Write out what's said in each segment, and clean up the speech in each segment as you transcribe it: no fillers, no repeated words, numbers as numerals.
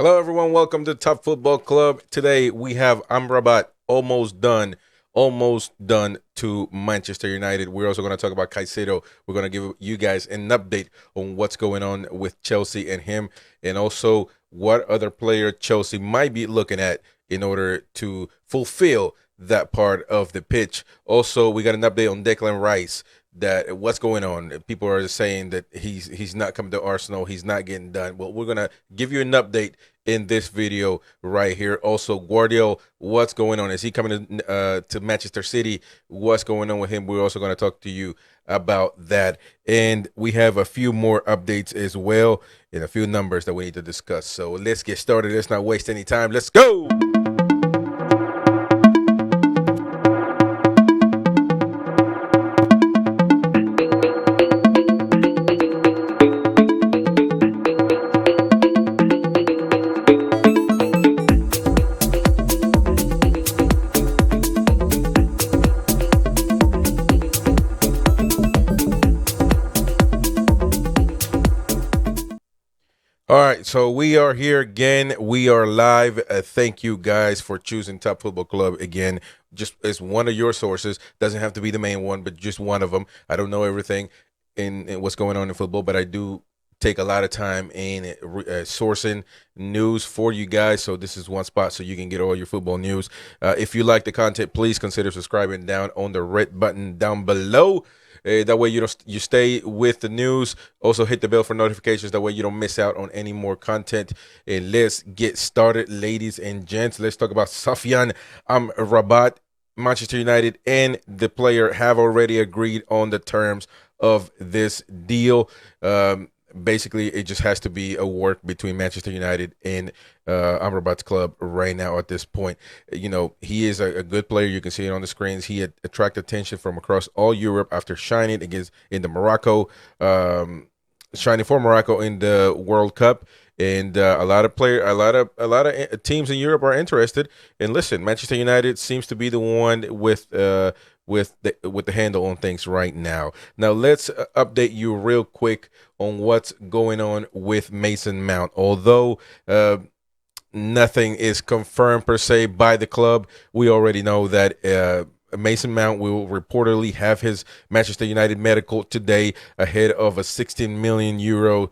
Hello, everyone. Welcome to Top Football Club. Today we have Amrabat almost done to Manchester United. We're also going to talk about Caicedo. We're going to give you guys an update on what's going on with Chelsea and him, and also what other player Chelsea might be looking at in order to fulfill that part of the pitch. Also, we got an update on Declan Rice. That what's going on? People are saying that he's not coming to Arsenal. He's not getting done. Well, we're gonna give you an update in this video right here. Also, Gvardiol, what's going on? Is he coming to Manchester City? What's going on with him? We're also going to talk to you about that, and we have a few more updates as well, and a few numbers that we need to discuss. So let's get started. Let's not waste any time. Let's go. All right, so we are here again. We are live. Thank you guys for choosing Top Football Club again. Just as one of your sources. Doesn't have to be the main one, but just one of them. I don't know everything in what's going on in football, but I do take a lot of time in sourcing news for you guys. So this is one spot so you can get all your football news. If you like the content, please consider subscribing down on the red button down below. That way you stay with the news. Also hit the bell for notifications. That way you don't miss out on any more content. And let's get started, ladies and gents. Let's talk about Sofyan Amrabat. Manchester United and the player have already agreed on the terms of this deal. Basically, it just has to be a work between Manchester United and Amrabat's club right now at this point. You know, he is a good player. You can see it on the screens. He had attracted attention from across all Europe after shining against in the Morocco, shining for Morocco in the World Cup. And a lot of teams in Europe are interested. And listen, Manchester United seems to be the one with the handle on things right now. Now let's update you real quick on what's going on with Mason Mount. Although nothing is confirmed per se by the club, we already know that Mason Mount will reportedly have his Manchester United medical today ahead of a 16 million euro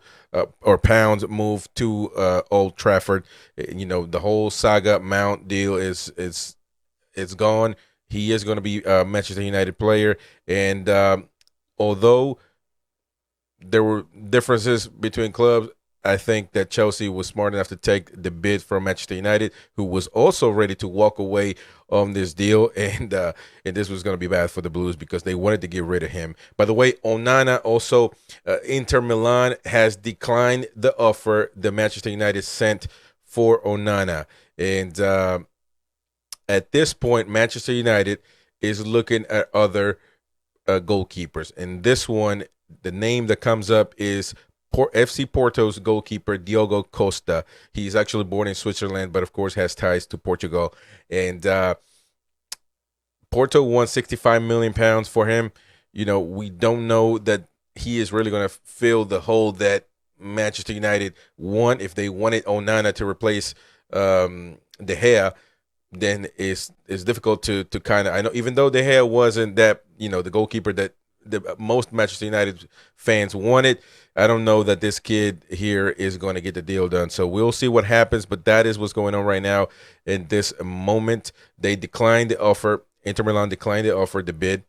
or pounds move to Old Trafford. You know, the whole saga Mount deal is it's gone. He is going to be a Manchester United player, and although there were differences between clubs, I think that Chelsea was smart enough to take the bid from Manchester United, who was also ready to walk away on this deal, and this was going to be bad for the Blues because they wanted to get rid of him. By the way, Onana also, Inter Milan has declined the offer the Manchester United sent for Onana, and at this point, Manchester United is looking at other goalkeepers, and this one, the name that comes up is FC Porto's goalkeeper Diogo Costa. He's actually born in Switzerland, but of course has ties to Portugal. And Porto won 65 million pounds for him. You know, we don't know that he is really going to fill the hole that Manchester United want. If they wanted Onana to replace De Gea, then it's difficult to kind of, I know, even though De Gea wasn't that, you know, the goalkeeper that the most Manchester United fans wanted, I don't know that this kid here is going to get the deal done. So we'll see what happens, but that is what's going on right now in this moment. They declined the offer. Inter Milan declined the offer, the bid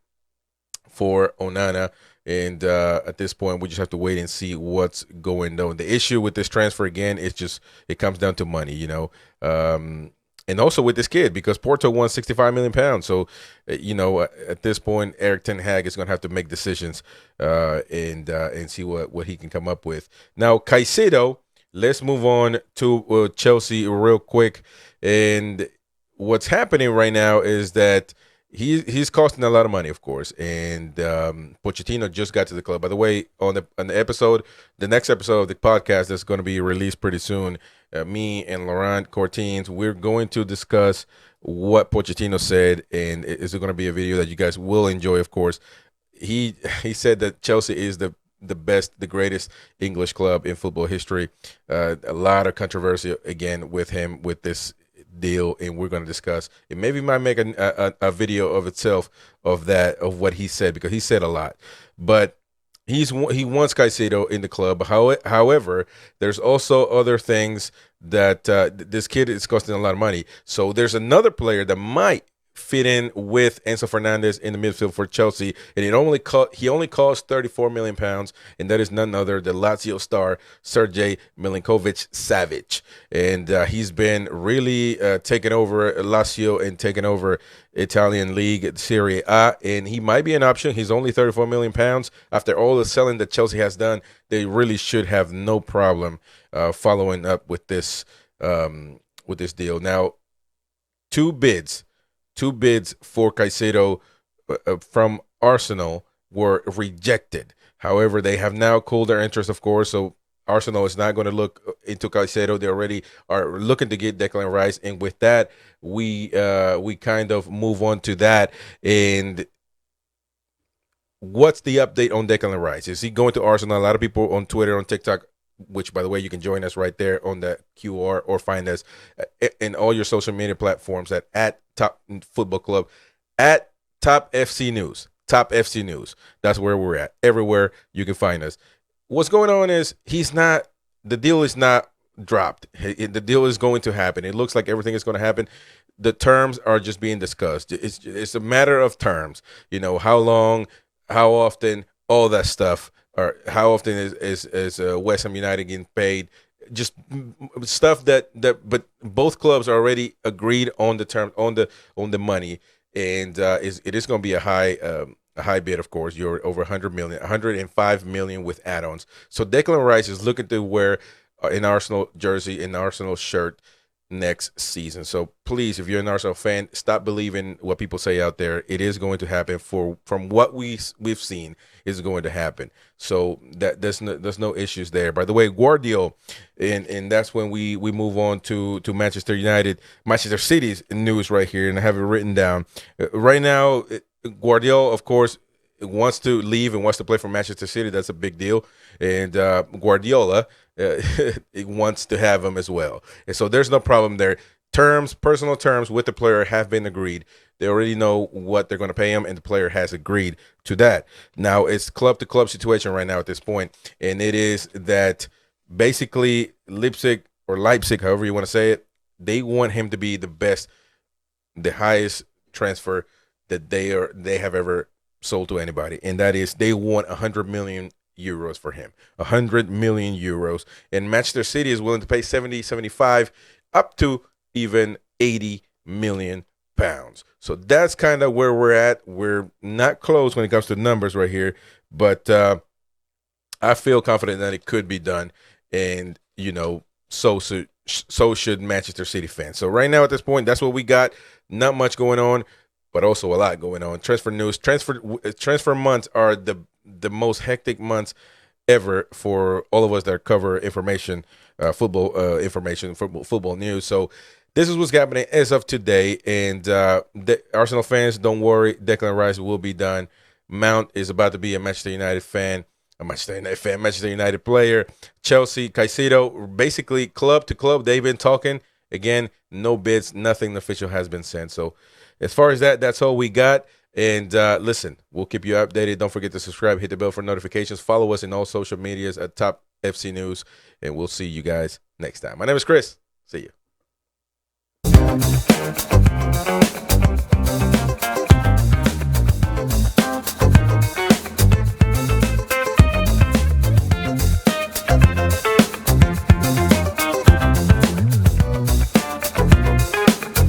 for Onana. And at this point, we just have to wait and see what's going on. The issue with this transfer, again, is just it comes down to money, you know. And also with this kid, because Porto won 65 million pounds. So, you know, at this point, Eric Ten Hag is going to have to make decisions and see what he can come up with. Now, Caicedo, let's move on to Chelsea real quick. And what's happening right now is that he's costing a lot of money, of course. And Pochettino just got to the club. By the way, on the next episode of the podcast that's going to be released pretty soon, me and Laurent Cortines, we're going to discuss what Pochettino said, and it's going to be a video that you guys will enjoy, of course. He said that Chelsea is the the best, the greatest English club in football history. A lot of controversy again with him with this deal, and we're going to discuss. It maybe might make a video of itself of that, of what he said, because he said a lot. But he wants Caicedo in the club. However, there's also other things that this kid is costing a lot of money. So there's another player that might fit in with Enzo Fernandez in the midfield for Chelsea, and he only costs 34 million pounds, and that is none other than Lazio star Sergej Milinkovic-Savic, and he's been really taking over Lazio and taking over Italian League Serie A, and he might be an option. He's only 34 million pounds. After all the selling that Chelsea has done, they really should have no problem following up with this deal. Now, two bids for Caicedo from Arsenal were rejected. However, they have now cooled their interest, of course, so Arsenal is not going to look into Caicedo. They already are looking to get Declan Rice, and with that, we kind of move on to that. And what's the update on Declan Rice? Is he going to Arsenal? A lot of people on Twitter, on TikTok, which, by the way, you can join us right there on the QR, or find us in all your social media platforms at Top Football Club, at Top FC News. Top FC News. That's where we're at. Everywhere you can find us. What's going on is the deal is not dropped. The deal is going to happen. It looks like everything is going to happen. The terms are just being discussed. It's a matter of terms. You know, how long, how often, all that stuff. Or how often is West Ham United getting paid? Just stuff that but both clubs are already agreed on the term, on the money, and it is going to be a high bid. Of course, you're over 100 million, 105 million with add-ons. So Declan Rice is looking to wear an Arsenal jersey, an Arsenal shirt next season. So please, if you're an Arsenal fan, stop believing what people say out there. It is going to happen. From what we've seen, is going to happen. So that there's no issues there. By the way, Gvardiol, and that's when we move on to Manchester United, Manchester City's news right here, and I have it written down right now. Gvardiol, of course, wants to leave and wants to play for Manchester City. That's a big deal. And Guardiola wants to have him as well. And so there's no problem there. Personal terms with the player have been agreed. They already know what they're going to pay him, and the player has agreed to that. Now, it's club-to-club situation right now at this point, and it is that basically Leipzig, however you want to say it, they want him to be the best, the highest transfer that they have ever sold to anybody, and that is they want 100 million euros for him. 100 million euros, and Manchester City is willing to pay 70, 75, up to even 80 million pounds. So that's kind of where we're at. We're not close when it comes to numbers right here, but I feel confident that it could be done, and so should Manchester City fans. So right now at this point, that's what we got. Not much going on, but also a lot going on. Transfer news, transfer months are the most hectic months ever for all of us that cover information, football information, football news. So this is what's happening as of today. And the Arsenal fans, don't worry, Declan Rice will be done. Mount is about to be a Manchester United Manchester United player. Chelsea, Caicedo, basically club to club, they've been talking. Again, no bids, nothing official has been sent. So as far as that's all we got. And listen, we'll keep you updated. Don't forget to subscribe, hit the bell for notifications. Follow us in all social medias at Top FC News, and we'll see you guys next time. My name is Chris. See you.